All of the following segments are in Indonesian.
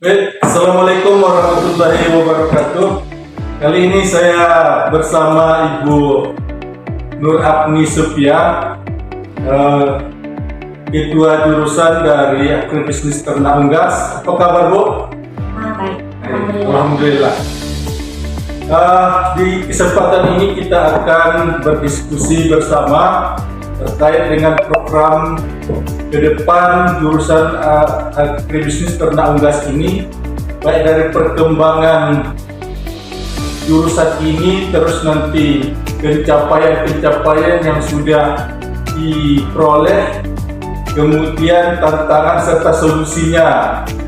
Baik, Assalamualaikum warahmatullahi wabarakatuh. Kali ini saya bersama Ibu Nur Apni Supia, Ketua Jurusan dari Agribisnis Ternak Unggas. Apa kabar, Bu? Baik, Alhamdulillah. Di kesempatan ini kita akan berdiskusi bersama terkait dengan program ke depan jurusan Agribisnis Ternak Unggas ini, baik dari perkembangan jurusan ini terus nanti pencapaian-pencapaian yang sudah diperoleh, kemudian tantangan serta solusinya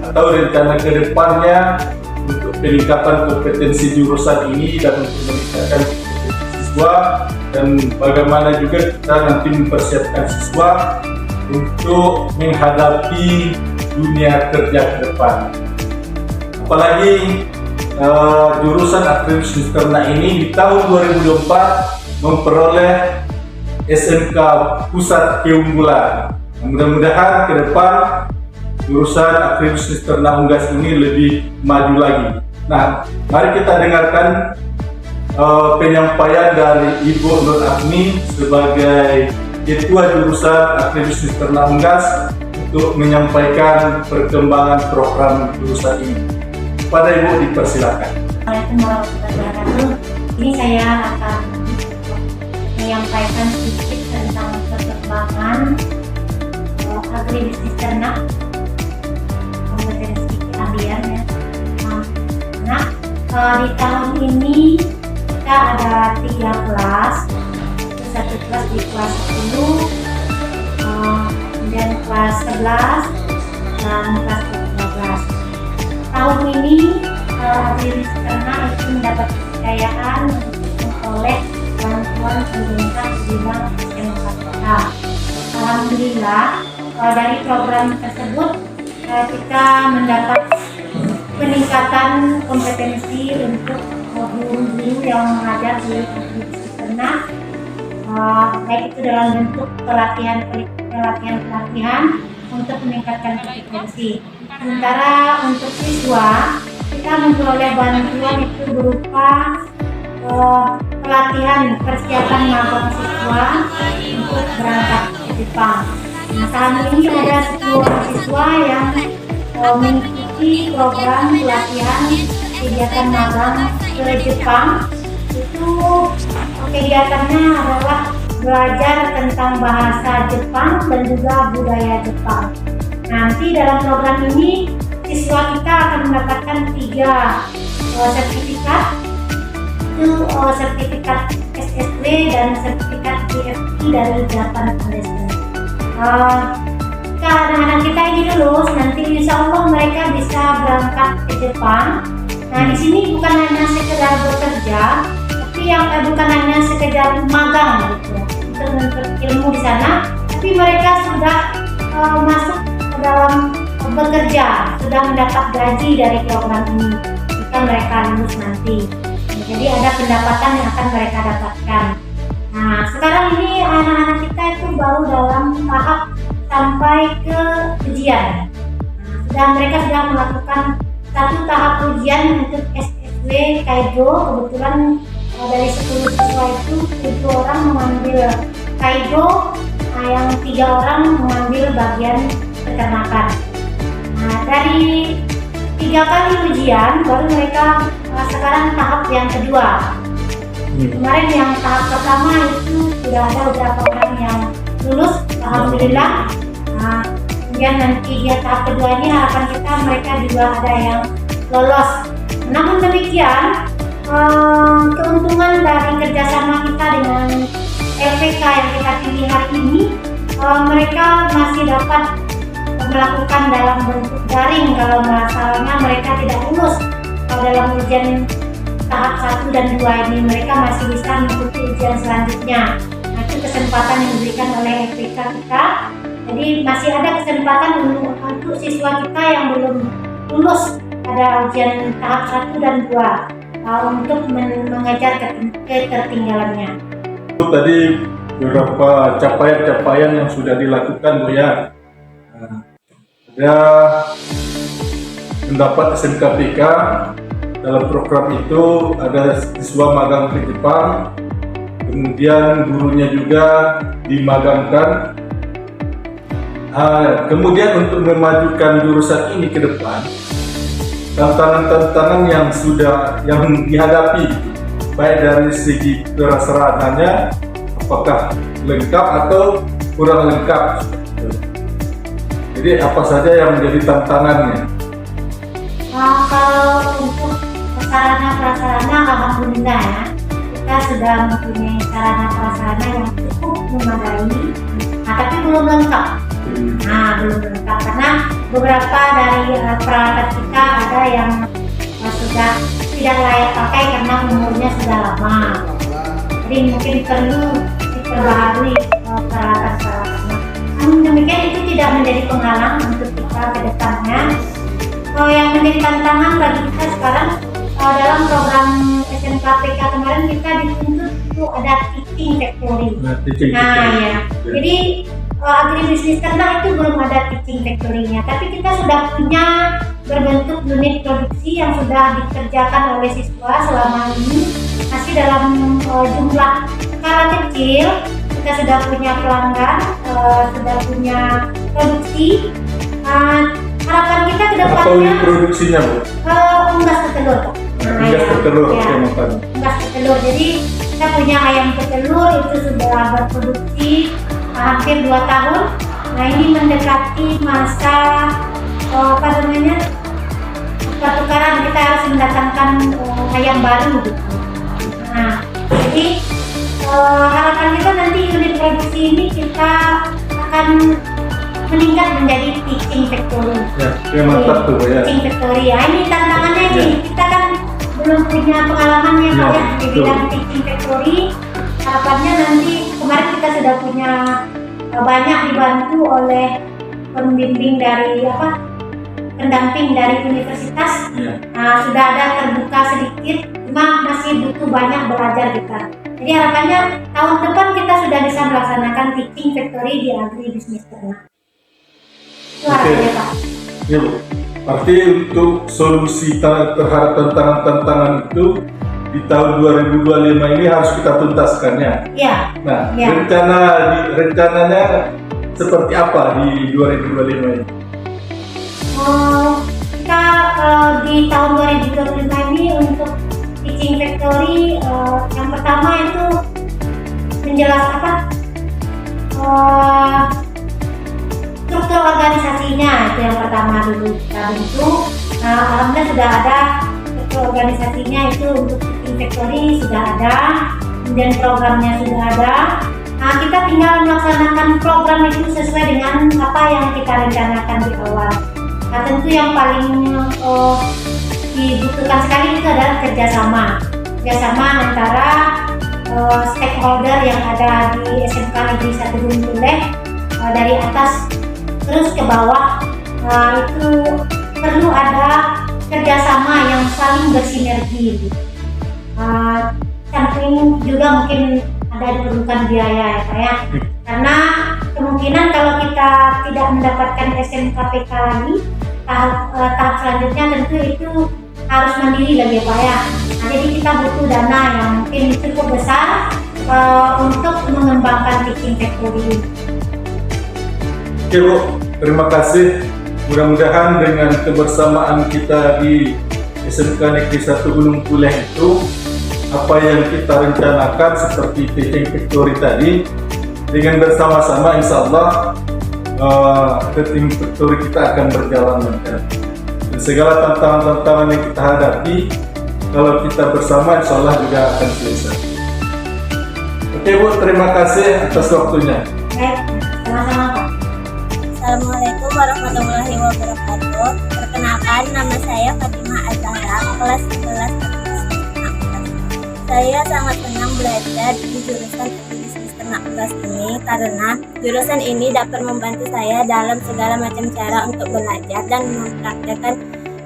atau rencana ke depannya untuk peningkatan kompetensi jurusan ini dan untuk meningkatkan kompetensi siswa, dan bagaimana juga kita nanti mempersiapkan siswa untuk menghadapi dunia kerja ke depan. Apalagi jurusan Agribisnis Ternak ini di tahun 2024 memperoleh SMK Pusat Keunggulan. Mudah-mudahan ke depan jurusan Agribisnis Ternak Unggas ini lebih maju lagi. Nah, mari kita dengarkan penyampaian dari Ibu Nur Apni sebagai Ketua Jurusan Agribisnis Ternak Unggas untuk menyampaikan perkembangan program jurusan ini. Kepada Ibu dipersilakan. Assalamualaikum warahmatullahi wabarakatuh. Ini saya akan menyampaikan sedikit tentang perkembangan agribisnis ternak, kompetensi keahlian ya. Nah, di tahun ini kita ada 3 kelas, satu kelas di kelas 10, kemudian kelas 11 dan kelas 12. Tahun ini agribisnis ternak itu mendapat kepercayaan untuk memperoleh bantuan pemerintah di bidang SMK. Alhamdulillah, dari program tersebut kita mendapat peningkatan kompetensi untuk guru-guru yang mengajar di agribisnis ternak, baik itu dalam bentuk pelatihan untuk meningkatkan kompetensi. Sementara untuk siswa, kita memperoleh bantuan itu berupa pelatihan persiapan magang siswa untuk berangkat ke Jepang. Nah, saat ini ada 10 siswa yang mengikuti program pelatihan kegiatan magang ke Jepang. Itu kegiatannya adalah belajar tentang bahasa Jepang dan juga budaya Jepang. Nanti dalam program ini siswa kita akan mendapatkan 3 sertifikat, itu sertifikat SSW dan sertifikat GFT dari Japan Foundation. Anak-anak kita ini lulus, nanti insya Allah mereka bisa berangkat ke Jepang. Nah, di sini bukan hanya sekedar bekerja, tapi bukan hanya sekedar magang gitu, untuk menuntut ilmu di sana, tapi mereka sudah masuk ke dalam bekerja, sudah mendapat gaji dari program ini jika mereka lulus nanti. Jadi ada pendapatan yang akan mereka dapatkan. Nah, sekarang ini anak-anak kita itu baru dalam tahap sampai ke ujian. Nah, mereka sudah melakukan 1 tahap ujian untuk SSW Kaigo. Kebetulan dari 10 siswa itu 7 orang mengambil Kaigo, yang 3 orang mengambil bagian peternakan. Nah, dari 3 kali ujian baru mereka sekarang tahap yang kedua. Kemarin yang tahap pertama itu sudah ada beberapa orang yang lulus, alhamdulillah. Nah, kemudian nanti dia tahap kedua ini harapan kita mereka juga ada yang lolos. Namun demikian, keuntungan dari kerjasama kita dengan LPK yang kita pilih hari ini, mereka masih dapat melakukan dalam bentuk daring kalau masalahnya mereka tidak lulus dalam ujian tahap 1 dan 2 ini, mereka masih bisa mengikuti ujian selanjutnya. Nah, itu kesempatan yang diberikan oleh LPK kita. Jadi masih ada kesempatan untuk siswa kita yang belum lulus pada ujian tahap 1 dan 2 untuk mengejar ketertinggalannya. Tadi beberapa capaian-capaian yang sudah dilakukan, Bu ya. Ada mendapat SMKPK. Dalam program itu ada siswa magang ke Jepang, kemudian gurunya juga dimagangkan. Kemudian untuk memajukan jurusan ini ke depan, tantangan-tantangan yang dihadapi, baik dari segi kerasaannya, apakah lengkap atau kurang lengkap. Jadi apa saja yang menjadi tantangannya? Kalau untuk sarana prasarana, alhamdulillah ya, kita sudah mempunyai sarana prasarana yang cukup memadai, tapi belum lengkap. Belum lengkap karena beberapa dari peralatan kita ada yang sudah tidak layak pakai karena umurnya sudah lama. Jadi mungkin perlu diperbaharui peralatan-peralatannya. Namun demikian itu tidak menjadi penghalang untuk kita ke depannya. Yang menjadi tantangan bagi kita sekarang dalam program SMKPK kemarin kita dituntut untuk ada teaching factory. Ya. Jadi agribisnis ternak itu belum ada teaching factory-nya, tapi kita sudah punya berbentuk unit produksi yang sudah dikerjakan oleh siswa selama ini, masih dalam jumlah skala kecil. Kita sudah punya pelanggan, sudah punya produksi. Harapan kita ke depannya. Apa unit produksinya, Bu? Unggas petelur. Unggas petelur, unggas petelur. Jadi kita punya ayam petelur itu sudah berproduksi hampir 2 tahun. Nah, ini mendekati masa pertukaran, kita harus mendatangkan ayam baru gitu. Nah, jadi harapan kita nanti unit produksi ini kita akan meningkat menjadi teaching factory. Ya, mantap tuh ya. Teaching factory. Ya, ini tantangannya nih. Kita kan belum punya pengalamannya Pak ya di bidang teaching factory. Harapannya nanti kemarin kita sudah punya banyak dibantu oleh pembimbing dari pendamping dari universitas. Sudah ada terbuka sedikit, cuma masih butuh banyak belajar kita. Jadi harapannya tahun depan kita sudah bisa melaksanakan teaching factory di agribisnis ternak. Itu harapannya Pak. Ya, Bu. Berarti untuk solusi terhadap tantangan-tantangan itu di tahun 2025 ini harus kita tuntaskannya. Iya. Nah, rencananya seperti apa di 2025 ini? Kita di tahun 2025 ini untuk teaching factory yang pertama itu menjelaskan struktur organisasinya, itu yang pertama dulu kita bentuk. Alhamdulillah sudah ada struktur organisasinya, itu untuk teaching factory sudah ada, kemudian programnya sudah ada. Kita tinggal melaksanakan program itu sesuai dengan apa yang kita rencanakan di awal. Tentu yang paling dibutuhkan sekali itu adalah kerjasama antara stakeholder yang ada di SMK Negeri 1 Gunung Kuleh, dari atas terus ke bawah. Itu perlu ada kerjasama yang saling bersinergi. Samping juga mungkin ada diperlukan biaya ya Pak ya, karena kemungkinan kalau kita tidak mendapatkan SMKPK lagi, tahap selanjutnya tentu itu harus mandiri lagi Pak ya. Jadi kita butuh dana yang mungkin cukup besar untuk mengembangkan teaching factory. Oke Bu, terima kasih. Mudah-mudahan dengan kebersamaan kita di SMK Negeri 1 Gunung Kuleh itu, apa yang kita rencanakan seperti teaching factory tadi, dengan bersama-sama insya Allah teaching factory kita akan berjalan lancar. Dan segala tantangan-tantangan yang kita hadapi, kalau kita bersama insya Allah juga akan selesai. Oke Bu, terima kasih atas waktunya. Baik, sama-sama Pak. Assalamualaikum warahmatullahi wabarakatuh. Perkenalkan, nama saya Fatimah Azhara, kelas 11 Saya sangat senang belajar di jurusan agribisnis ternak unggas ini karena jurusan ini dapat membantu saya dalam segala macam cara untuk belajar dan mempraktekkan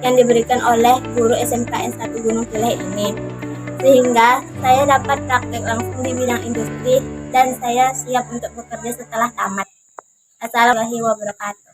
yang diberikan oleh guru SMKN 1 Gunung Kuleh ini, sehingga saya dapat praktek langsung di bidang industri dan saya siap untuk bekerja setelah tamat. Assalamualaikum warahmatullahi wabarakatuh.